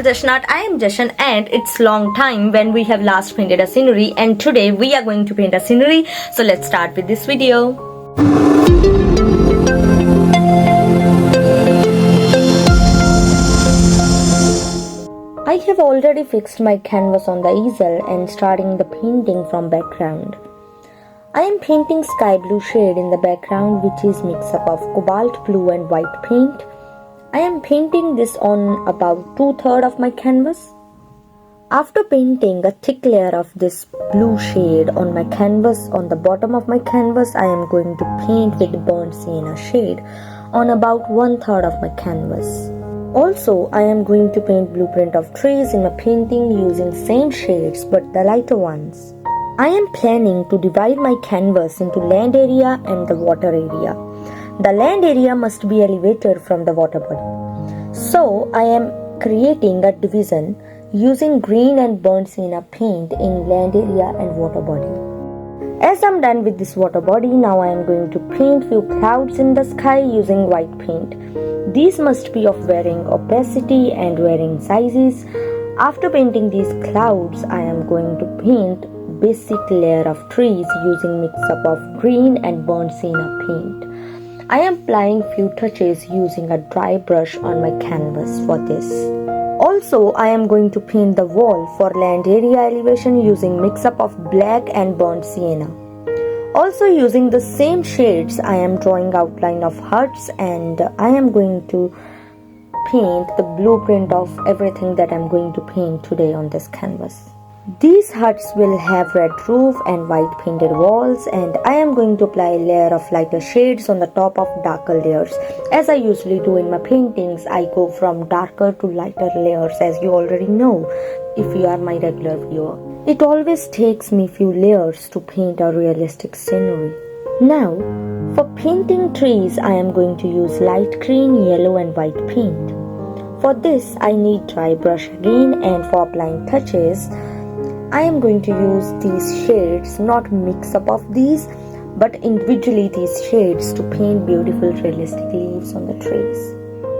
channel Jashnat. I am Jashan and it's long time when we have last painted a scenery, and today we are going to paint a scenery. So let's start with this video. I have already fixed my canvas on the easel and starting the painting from background. I am painting sky blue shade in the background, which is mix up of cobalt blue and white paint. I am painting this on about 2/3 of my canvas. After painting a thick layer of this blue shade on my canvas, on the bottom of my canvas, I am going to paint with burnt sienna shade on about 1/3 of my canvas. Also, I am going to paint blueprint of trees in my painting using same shades but the lighter ones. I am planning to divide my canvas into land area and the water area. The land area must be elevated from the water body. So I am creating a division using green and burnt sienna paint in land area and water body. As I'm done with this water body, now I am going to paint few clouds in the sky using white paint. These must be of varying opacity and varying sizes. After painting these clouds, I am going to paint basic layer of trees using mix up of green and burnt sienna paint. I am applying few touches using a dry brush on my canvas for this. Also, I am going to paint the wall for land area elevation using mix up of black and burnt sienna. Also using the same shades, I am drawing outline of huts and I am going to paint the blueprint of everything that I am going to paint today on this canvas. These huts will have red roof and white painted walls, and I am going to apply a layer of lighter shades on the top of darker layers. As I usually do in my paintings, I go from darker to lighter layers, as you already know if you are my regular viewer. It always takes me few layers to paint a realistic scenery. Now, for painting trees, I am going to use light green, yellow and white paint. For this, I need dry brush again, and for applying touches, I am going to use these shades, not mix up of these, but individually these shades to paint beautiful realistic leaves on the trees.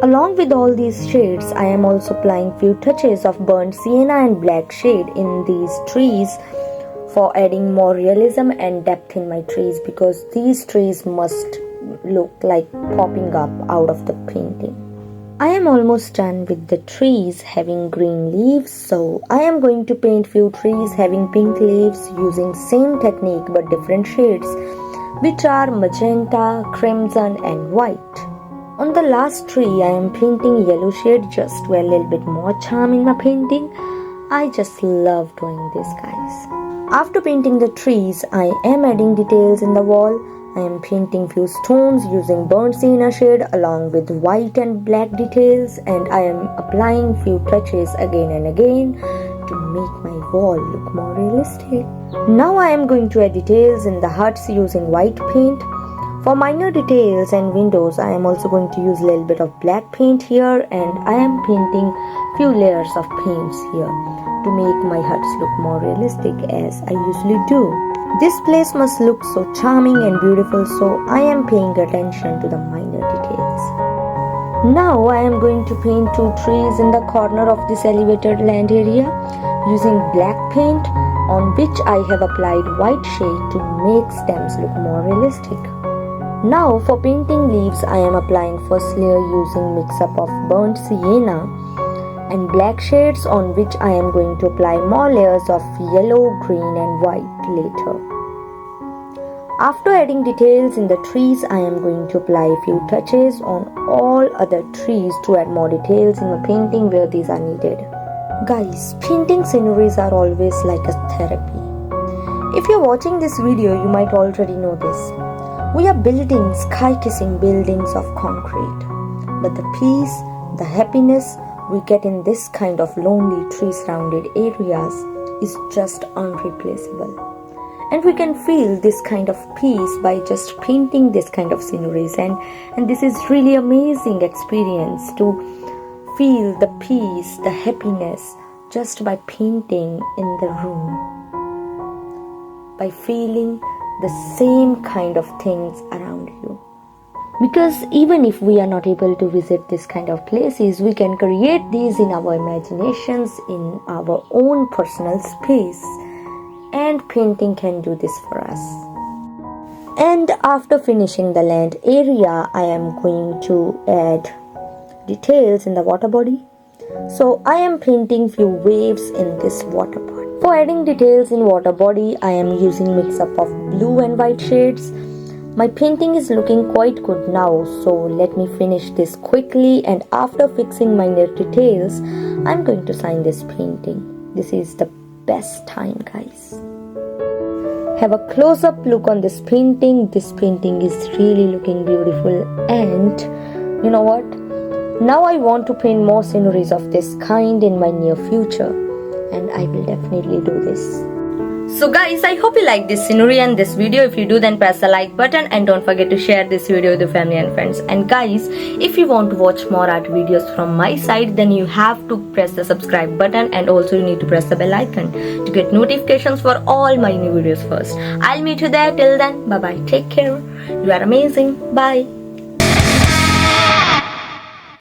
Along with all these shades, I am also applying few touches of burnt sienna and black shade in these trees for adding more realism and depth in my trees, because these trees must look like popping up out of the painting. I am almost done with the trees having green leaves, so I am going to paint few trees having pink leaves using same technique but different shades, which are magenta, crimson and white. On the last tree, I am painting yellow shade just to add a little bit more charm in my painting. I just love doing this, guys. After painting the trees, I am adding details in the wall. I am painting few stones using burnt sienna shade along with white and black details, and I am applying few touches again and again to make my wall look more realistic. Now I am going to add details in the huts using white paint. For minor details and windows, I am also going to use a little bit of black paint here, and I am painting few layers of paints here to make my huts look more realistic, as I usually do. This place must look so charming and beautiful, so I am paying attention to the minor details. Now I am going to paint two trees in the corner of this elevated land area using black paint, on which I have applied white shade to make stems look more realistic. Now for painting leaves, I am applying first layer using mix up of burnt sienna and black shades, on which I am going to apply more layers of yellow, green and white later. After adding details in the trees, I am going to apply a few touches on all other trees to add more details in my painting where these are needed. Guys, painting sceneries are always like a therapy. If you're watching this video, you might already know this. We are building sky-kissing buildings of concrete, but the peace, the happiness we get in this kind of lonely tree-surrounded areas is just unreplaceable. And we can feel this kind of peace by just painting this kind of sceneries, and this is really amazing experience to feel the peace, the happiness just by painting in the room, by feeling the same kind of things around you. Because even if we are not able to visit this kind of places, we can create these in our imaginations, in our own personal space, and painting can do this for us. And after finishing the land area, I am going to add details in the water body. So I am painting few waves in this water body. For adding details in water body, I am using mix up of blue and white shades. My painting is looking quite good now, so let me finish this quickly, and after fixing minor details, I'm going to sign this painting. This is the best time, guys. Have a close-up look on this painting. This painting is really looking beautiful, and you know what? Now I want to paint more sceneries of this kind in my near future, and I will definitely do this. So guys, I hope you like this scenery and this video. If you do, then press the like button and don't forget to share this video with your family and friends. And guys, if you want to watch more art videos from my side, then you have to press the subscribe button, and also you need to press the bell icon to get notifications for all my new videos first. I'll meet you there. Till then, bye bye, take care, you are amazing, bye.